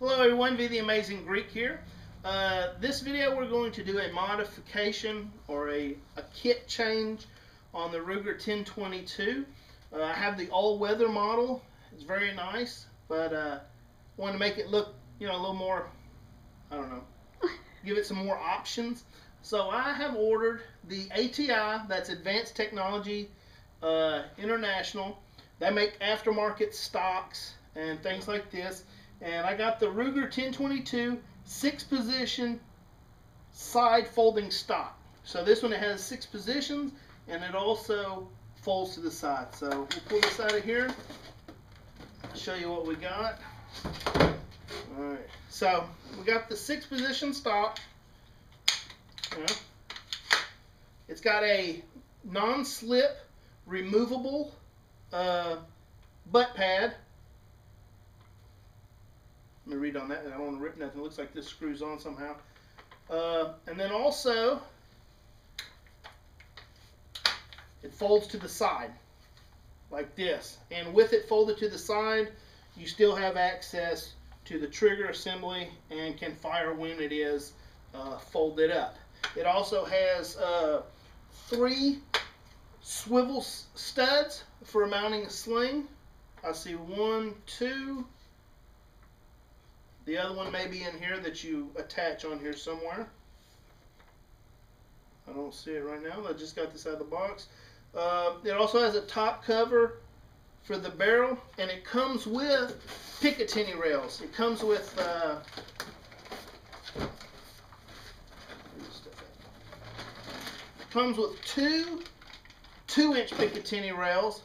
Hello everyone, the Amazing Greek here. This video we're going to do a modification or a kit change on the Ruger 1022. I have the all-weather model. It's very nice, but want to make it look, a little more, I don't know, give it some more options. So I have ordered the ATI, that's Advanced Technology International. They make aftermarket stocks and things like this. And I got the Ruger 1022 6-position side folding stock. So this one, it has 6 positions and it also folds to the side. So we'll pull this out of here. I'll show you what we got. Alright, so we got the 6-position stock. It's got a non-slip removable butt pad. Let me read on that. I don't want to rip nothing. It looks like this screws on somehow. And then also, it folds to the side like this. And with it folded to the side, you still have access to the trigger assembly and can fire when it is folded up. It also has 3 swivel studs for mounting a sling. I see 1, 2. The other one may be in here that you attach on here somewhere. I don't see it right now. I just got this out of the box. It also has a top cover for the barrel, and it comes with Picatinny rails. It comes with two 2-inch Picatinny rails,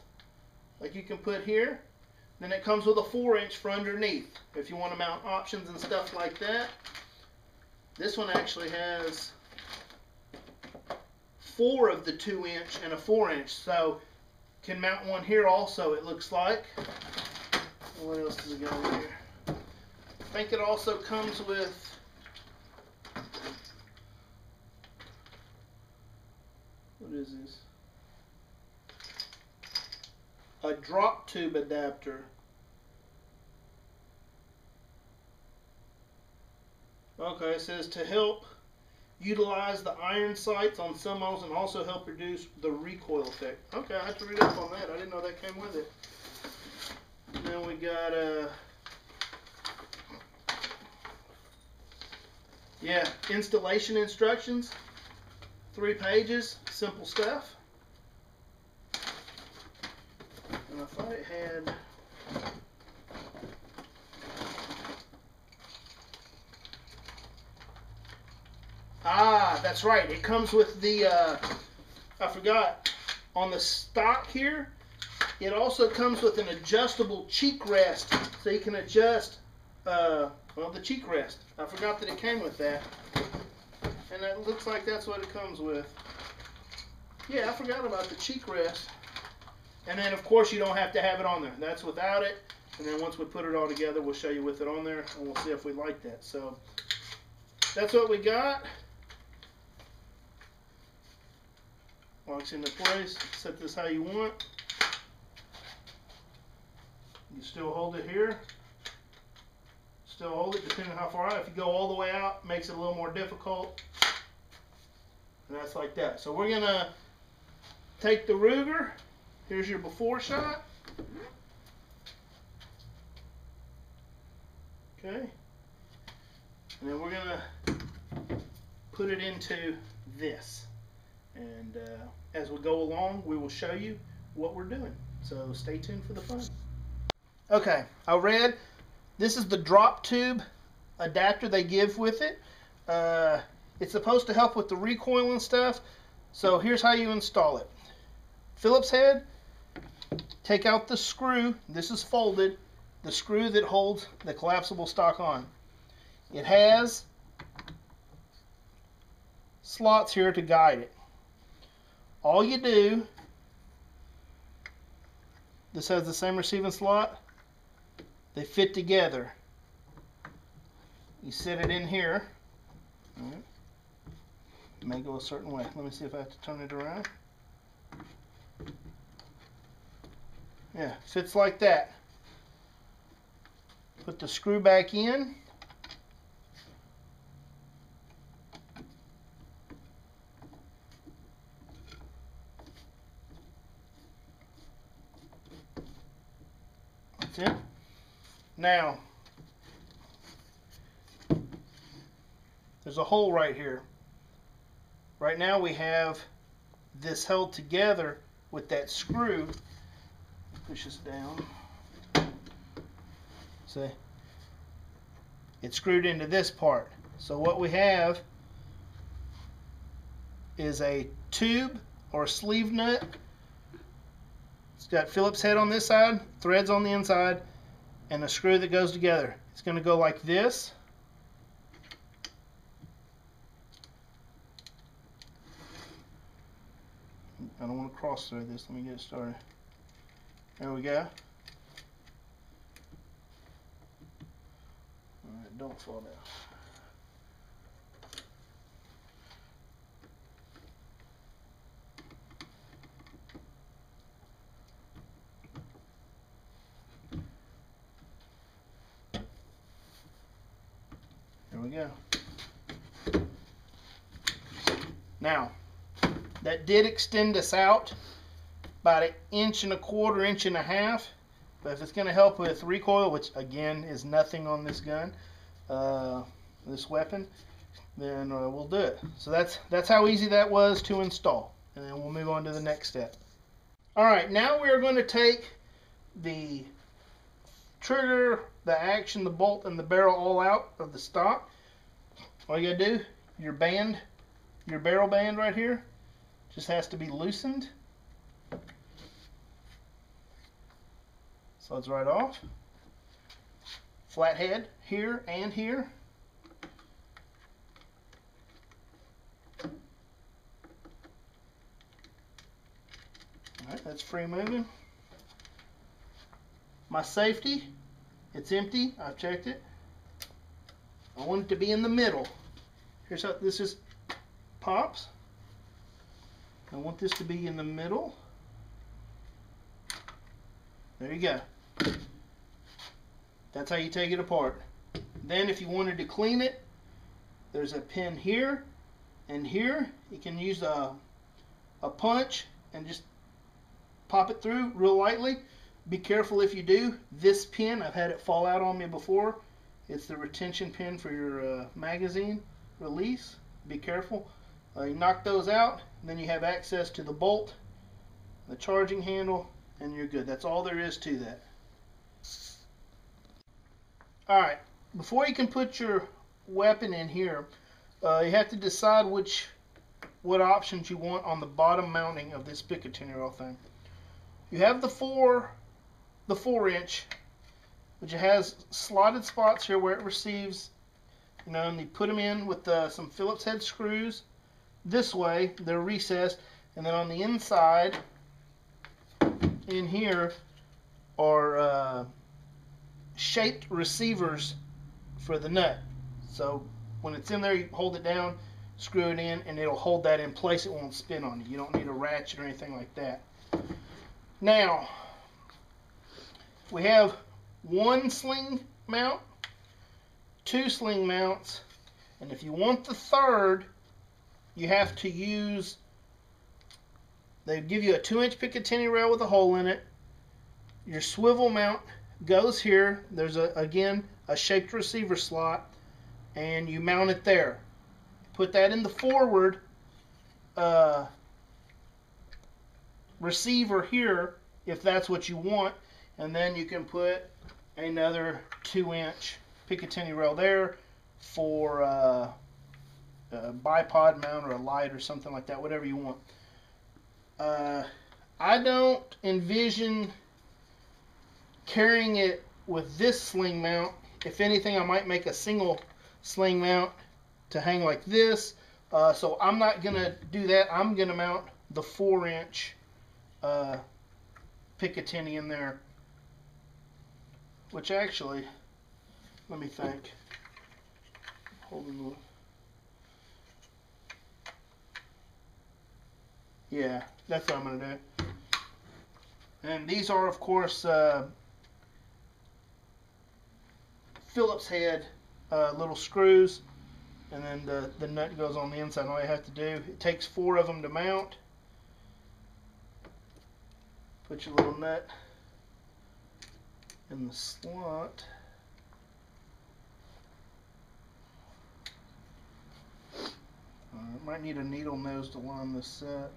like you can put here. Then it comes with a 4-inch for underneath, if you want to mount options and stuff like that. This one actually has 4 of the 2-inch and a 4-inch, so can mount one here also, it looks like. What else does it got over here? I think it also comes with what is this? A drop tube adapter. Okay, it says to help utilize the iron sights on some models and also help reduce the recoil effect. Okay, I have to read up on that. I didn't know that came with it. And then we got installation instructions. 3 pages, simple stuff. And I thought it had that's right. It comes with the I forgot, on the stock here, it also comes with an adjustable cheek rest, so you can adjust the cheek rest. I forgot that it came with that. And it looks like that's what it comes with. Yeah, I forgot about the cheek rest. And then, of course, you don't have to have it on there. That's without it. And then once we put it all together, we'll show you with it on there, and we'll see if we like that. So that's what we got. Locks into place. Set this how you want. You still hold it here. Still hold it depending on how far out. If you go all the way out, it makes it a little more difficult. And that's like that. So we're going to take the Ruger. Here's your before shot. Okay. And then we're going to put it into this. And as we go along, we will show you what we're doing. So stay tuned for the fun. Okay, I read this is the drop tube adapter they give with it. It's supposed to help with the recoil and stuff. So here's how you install it. Phillips head, take out the screw. This is folded. The screw that holds the collapsible stock on. It has slots here to guide it. All you do, this has the same receiving slot. They fit together. You set it in here. It may go a certain way. Let me see if I have to turn it around. Yeah, fits like that. Put the screw back in. Now, there's a hole right here. Right now we have this held together with that screw. Push this down. See? It's screwed into this part. So what we have is a tube or a sleeve nut. It's got Phillips head on this side, threads on the inside, and a screw that goes together. It's going to go like this. I don't want to cross thread this. Let me get it started. There we go. Alright, don't fall down. There we go. Now, that did extend us out about 1.25 inches, 1.5 inches. But if it's going to help with recoil, which again is nothing on this gun, this weapon, then we'll do it. So that's how easy that was to install. And then we'll move on to the next step. Alright, now we're going to take the trigger, the action, the bolt, and the barrel all out of the stock. All you gotta do, your band, your barrel band right here, just has to be loosened. Slides right off. Flathead here and here. Alright, that's free moving. My safety, it's empty. I've checked it. I want it to be in the middle. Here's how this just pops. I want this to be in the middle. There you go. That's how you take it apart. Then if you wanted to clean it, there's a pin here and here. You can use a punch and just pop it through real lightly. Be careful if you do. This pin, I've had it fall out on me before. It's the retention pin for your magazine release. Be careful. You knock those out, and then you have access to the bolt, the charging handle, and you're good. That's all there is to that. Alright, before you can put your weapon in here, you have to decide what options you want on the bottom mounting of this Picatinny rail thing. You have the 4 inch, which has slotted spots here where it receives, and you put them in with some Phillips head screws. This way, they're recessed, and then on the inside, in here, are shaped receivers for the nut. So when it's in there, you hold it down, screw it in, and it'll hold that in place. It won't spin on you. You don't need a ratchet or anything like that. Now, we have 1 sling mount, 2 sling mounts, and if you want the 3rd, you have to use, they give you a 2-inch Picatinny rail with a hole in it. Your swivel mount goes here. There's again a shaped receiver slot, and you mount it there. Put that in the forward receiver here if that's what you want, and then you can put another 2-inch Picatinny rail there for a bipod mount or a light or something like that, whatever you want. I don't envision carrying it with this sling mount. If anything, I might make a single sling mount to hang like this. So I'm not going to do that. I'm going to mount the 4-inch Picatinny in there. Which actually, let me think. Hold on. Yeah, that's what I'm going to do. And these are, of course, Phillips head little screws, and then the nut goes on the inside. All you have to do, it takes 4 of them to mount. Put your little nut in the slot. Might need a needle nose to line this up.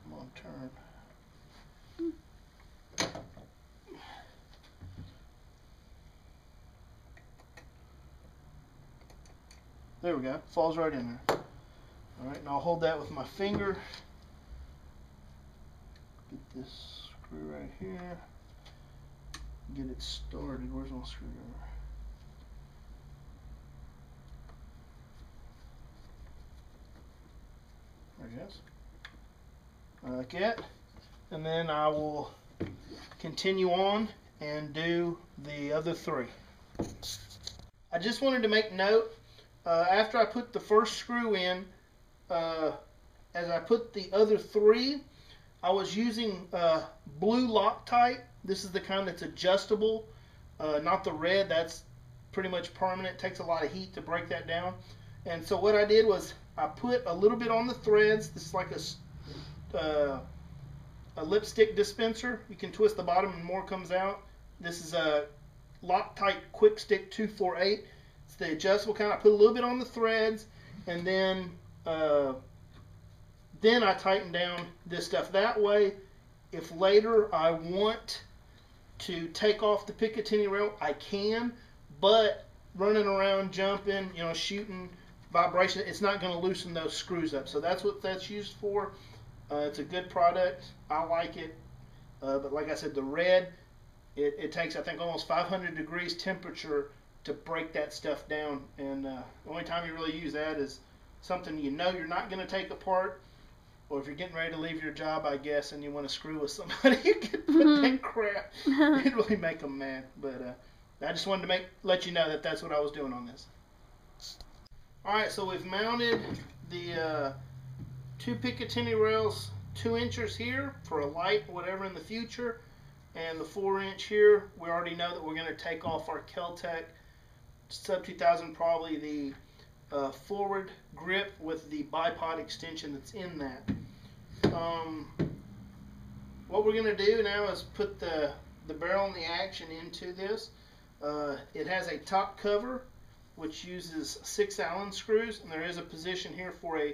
Come on, turn. There we go. Falls right in there. Alright, and I'll hold that with my finger. Get this screw right here. Get it started. Where's my screwdriver? There it is. Like that. And then I will continue on and do the other three. I just wanted to make note, after I put the first screw in, as I put the other three, I was using blue Loctite. This is the kind that's adjustable, not the red. That's pretty much permanent. It takes a lot of heat to break that down. And so what I did was I put a little bit on the threads. This is like a lipstick dispenser. You can twist the bottom and more comes out. This is a Loctite Quick Stick 248. It's the adjustable kind. I put a little bit on the threads, and then I tighten down this stuff. That way, if later I want to take off the Picatinny rail, I can. But running around, jumping, shooting, vibration, it's not going to loosen those screws up. So that's what that's used for. It's a good product. I like it. But like I said, the red, it takes, I think, almost 500 degrees temperature to break that stuff down. And the only time you really use that is something you're not going to take apart, or if you're getting ready to leave your job, I guess, and you want to screw with somebody, you can put that crap. It'd really make them mad. But I just wanted to let you know that that's what I was doing on this. Alright, so we've mounted the two Picatinny rails 2 inches here for a light or whatever in the future, and the 4-inch here. We already know that we're going to take off our Kel-Tec Sub 2000, probably the forward grip with the bipod extension that's in that. What we're going to do now is put the barrel and the action into this. It has a top cover which uses 6 Allen screws, and there is a position here for a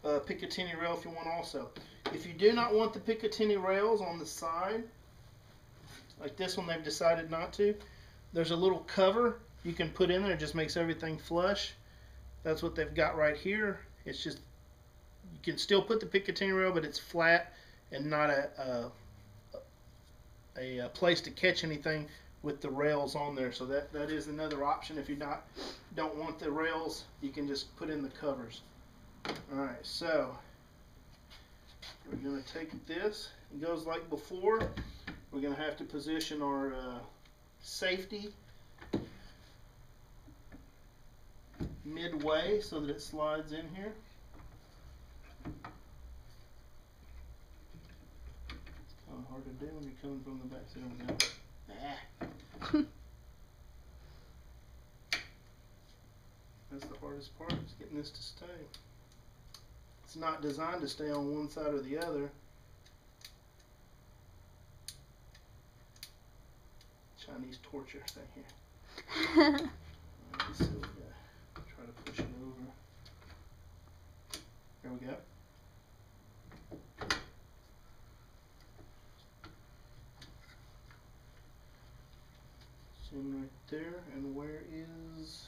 Picatinny rail if you want also. If you do not want the Picatinny rails on the side, like this one they've decided not to, there's a little cover you can put in there. It just makes everything flush. That's what they've got right here. It's just, you can still put the Picatinny rail, but it's flat and not a place to catch anything with the rails on there. So that is another option. If you don't want the rails, you can just put in the covers. Alright, so we're going to take this. It goes like before. We're going to have to position our safety midway so that it slides in here. It's kind of hard to do when you're coming from the back side. That's the hardest part, is getting this to stay. It's not designed to stay on one side or the other. Chinese torture thing here. Alright, so try to push it over. There we go. Right there. And where is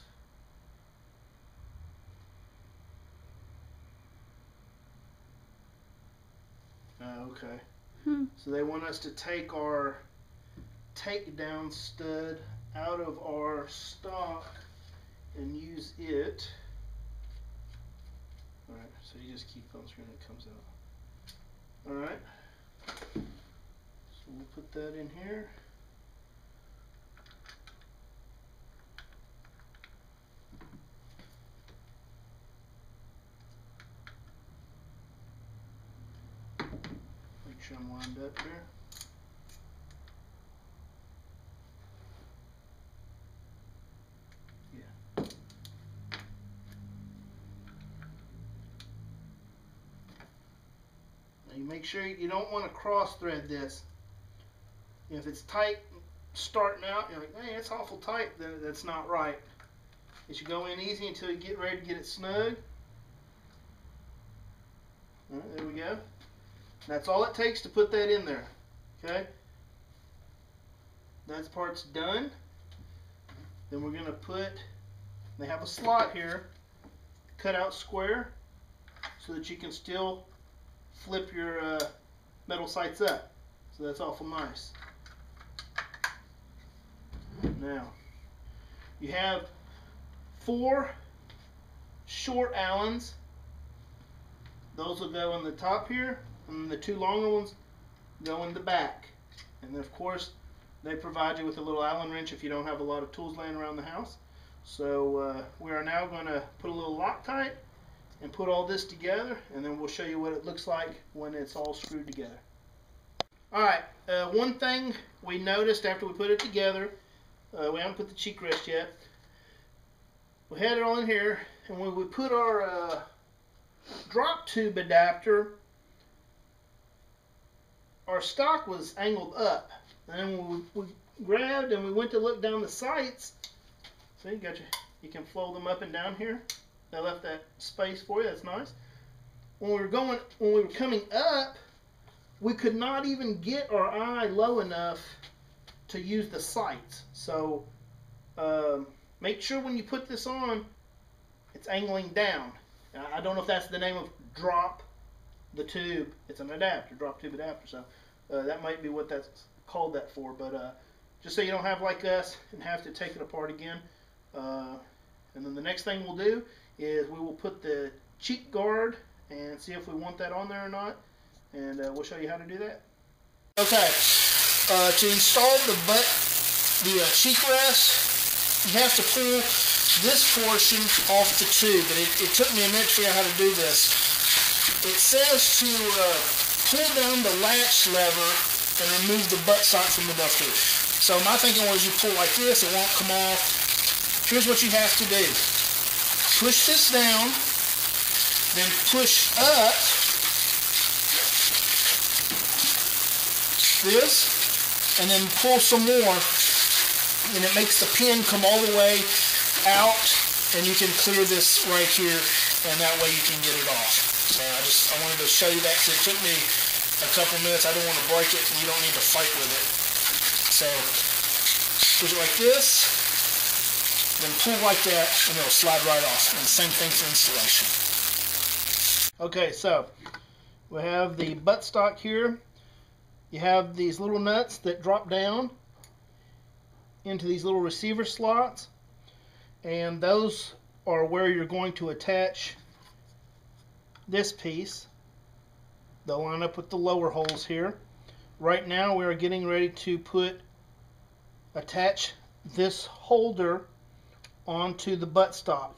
okay. So they want us to take our takedown stud out of our stock and use it. Alright, so you just keep on screwing, it comes out. Alright, so we'll put that in here. Make sure I'm lined up here. Yeah. Now you make sure you don't want to cross thread this. If it's tight starting out, you're like, hey, it's awful tight, then that's not right. It should go in easy until you get ready to get it snug. All right, there we go. That's all it takes to put that in there. Okay. That part's done. Then we're going to put, they have a slot here, cut out square, so that you can still flip your metal sights up. So that's awful nice. Now, you have 4 short Allens. Those will go in the top here, and the 2 longer ones go in the back. And then, of course, they provide you with a little Allen wrench if you don't have a lot of tools laying around the house. So we are now going to put a little Loctite and put all this together, and then we'll show you what it looks like when it's all screwed together. Alright, one thing we noticed after we put it together, we haven't put the cheek rest yet. We had it on here, and when we put our drop tube adapter, our stock was angled up. And then when we grabbed and we went to look down the sights, see, you can flow them up and down here. They left that space for you. That's nice. When we were coming up, we could not even get our eye low enough to use the sights. So make sure when you put this on, it's angling down. I don't know if that's the name of drop the tube. It's an adapter, drop tube adapter. So that might be what that's called that for. But just so you don't have like us and have to take it apart again. And then the next thing we'll do is we will put the cheek guard and see if we want that on there or not. And we'll show you how to do that. Okay, to install the cheek rest, you have to pull this portion off the tube. And it took me a minute to figure out how to do this. It says to pull down the latch lever and remove the buttstock from the duct tape. So my thinking was you pull like this, it won't come off. Here's what you have to do. Push this down, then push up this, and then pull some more, and it makes the pin come all the way out, and you can clear this right here, and that way you can get it off. So I wanted to show you that because it took me a couple minutes. I don't want to break it, and you don't need to fight with it. So push it like this, then pull like that, and it'll slide right off. And the same thing for installation. Okay, so we have the buttstock here. You have these little nuts that drop down into these little receiver slots, and those are where you're going to attach this piece. They'll line up with the lower holes here. Right now we are getting ready to attach this holder onto the buttstock.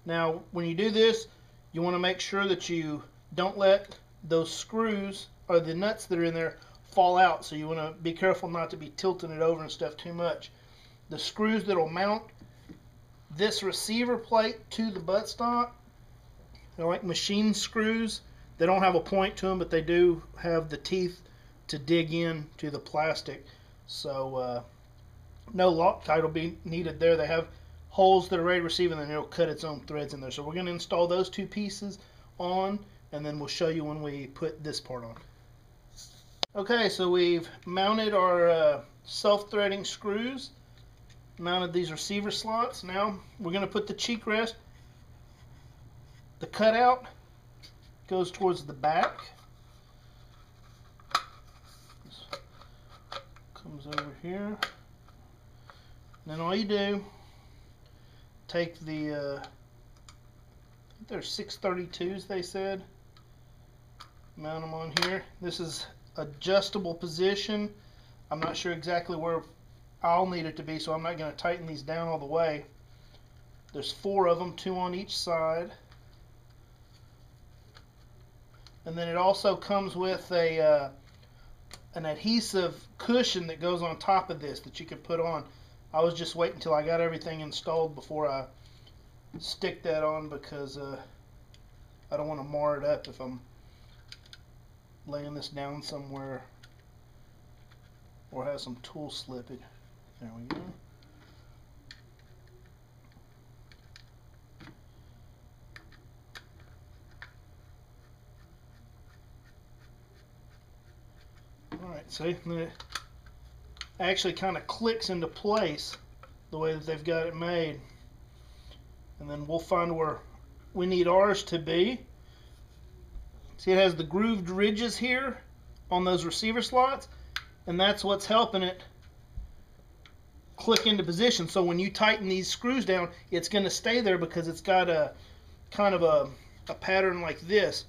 Now when you do this, you want to make sure that you don't let those screws or the nuts that are in there fall out. So you want to be careful not to be tilting it over and stuff too much. The screws that will mount this receiver plate to the buttstock, they're like machine screws. They don't have a point to them, but they do have the teeth to dig in to the plastic. So no Loctite will be needed there. They have holes that are ready to receive, and then it'll cut its own threads in there. So we're going to install those 2 pieces on, and then we'll show you when we put this part on. Okay, so we've mounted our self-threading screws, mounted these receiver slots. Now we're going to put the cheek rest. The cutout goes towards the back. This comes over here. And then all you do, take the, I think they're 632s they said, mount them on here. This is adjustable position. I'm not sure exactly where I'll need it to be, so I'm not going to tighten these down all the way. There's 4 of them, 2 on each side. And then it also comes with an adhesive cushion that goes on top of this that you can put on. I was just waiting until I got everything installed before I stick that on, because I don't want to mar it up if I'm laying this down somewhere or have some tool slippage. There we go. See, and it actually kind of clicks into place the way that they've got it made. And then we'll find where we need ours to be. See, it has the grooved ridges here on those receiver slots, and that's what's helping it click into position. So when you tighten these screws down, it's going to stay there because it's got a kind of a pattern like this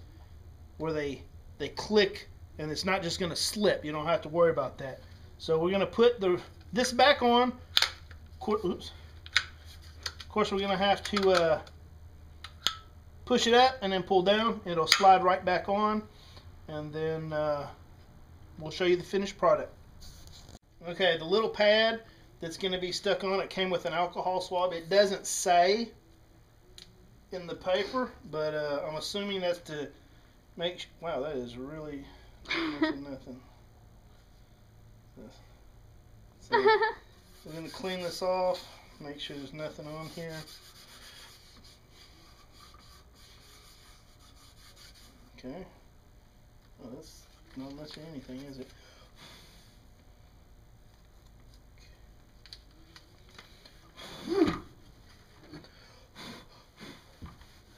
where they click, and it's not just going to slip. You don't have to worry about that. So we're going to put this back on. Oops. Of course, we're going to have to push it up and then pull down. It'll slide right back on, and then we'll show you the finished product. Okay, the little pad that's going to be stuck on it came with an alcohol swab. It doesn't say in the paper, but I'm assuming that's to make sure. Wow, that is really nothing. So we're going to clean this off, make sure there's nothing on here. Okay. Oh, that's not much of anything, is it?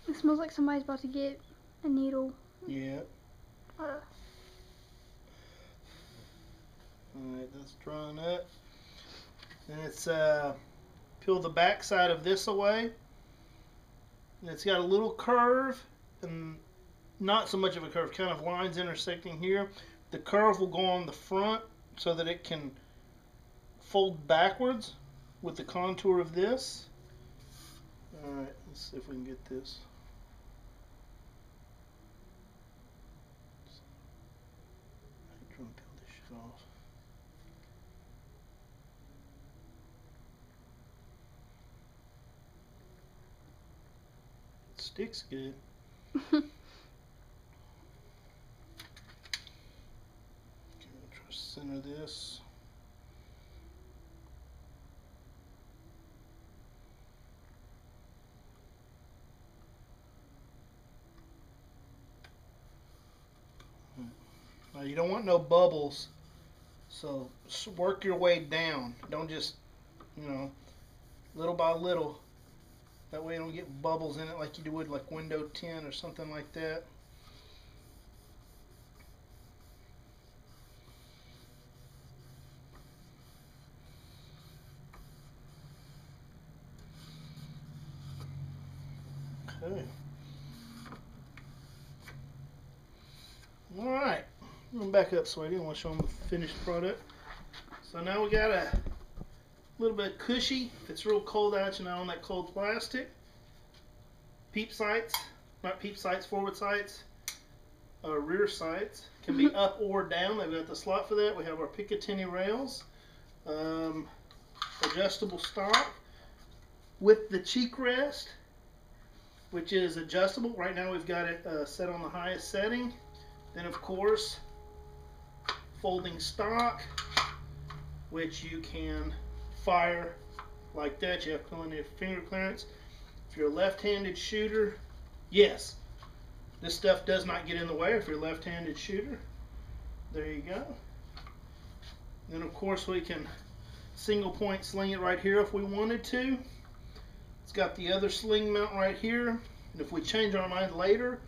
It smells like somebody's about to get a needle. Yeah. Alright, that's drying up. And it's peel the back side of this away. And it's got a little curve, and not so much of a curve, kind of lines intersecting here. The curve will go on the front so that it can fold backwards with the contour of this. Alright, let's see if we can get this. I'm trying to peel this shit off. It sticks good. Center this. Now you don't want no bubbles, so work your way down. Don't just, little by little. That way you don't get bubbles in it like you would like window 10 or something like that. Okay. Alright. I'm going to back up, sweetie. I want to show them the finished product. So now we got a little bit cushy. If it's real cold out, on that cold plastic. Peep sights. Not peep sights, forward sights. Rear sights. Can be up or down. They've got the slot for that. We have our Picatinny rails. Adjustable stock. With the cheek rest, which is adjustable. Right now we've got it set on the highest setting. Then of course, folding stock, which you can fire like that. You have plenty of finger clearance. If you're a left-handed shooter, yes, this stuff does not get in the way if you're a left-handed shooter. There you go. Then of course we can single point sling it right here if we wanted to. It's got the other sling mount right here, and if we change our mind later,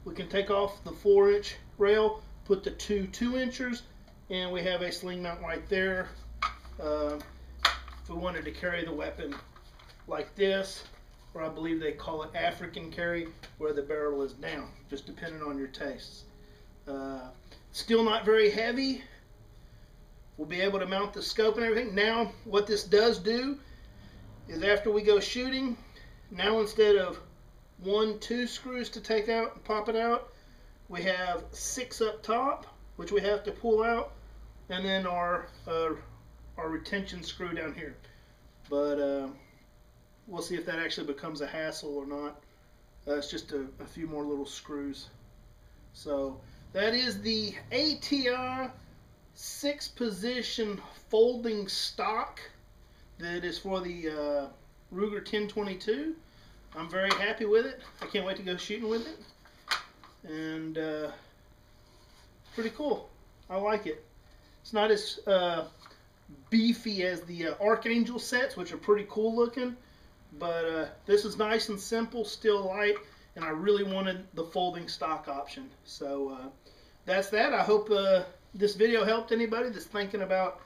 we can take off the 4-inch rail, put the 2-2-inchers, and we have a sling mount right there. If we wanted to carry the weapon like this, or I believe they call it African carry, where the barrel is down, just depending on your tastes. Still not very heavy. We'll be able to mount the scope and everything. Now, what this does do is after we go shooting, now instead of 1-2 screws to take out and pop it out, we have 6 up top, which we have to pull out, and then our retention screw down here. But we'll see if that actually becomes a hassle or not. It's just a few more little screws. So that is the ATI 6-position folding stock that is for the Ruger 1022. I'm very happy with it. I can't wait to go shooting with it. And pretty cool. I like it. It's not as beefy as the Archangel sets, which are pretty cool looking. But this is nice and simple, still light, and I really wanted the folding stock option. So that's that. I hope this video helped anybody that's thinking about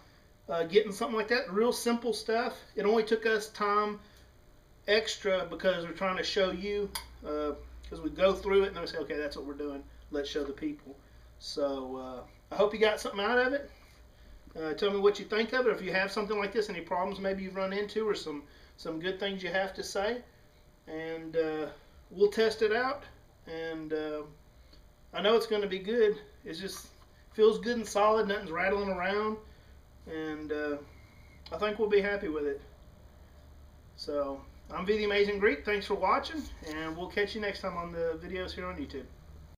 getting something like that. Real simple stuff. It only took us time extra because we're trying to show you, because we go through it and then we say, okay, that's what we're doing. Let's show the people. So I hope you got something out of it. Tell me what you think of it. If you have something like this, any problems maybe you've run into, or some good things you have to say, and we'll test it out. And I know it's going to be good. It just feels good and solid. Nothing's rattling around, and I think we'll be happy with it. So I'm V the Amazing Greek. Thanks for watching, and we'll catch you next time on the videos here on YouTube.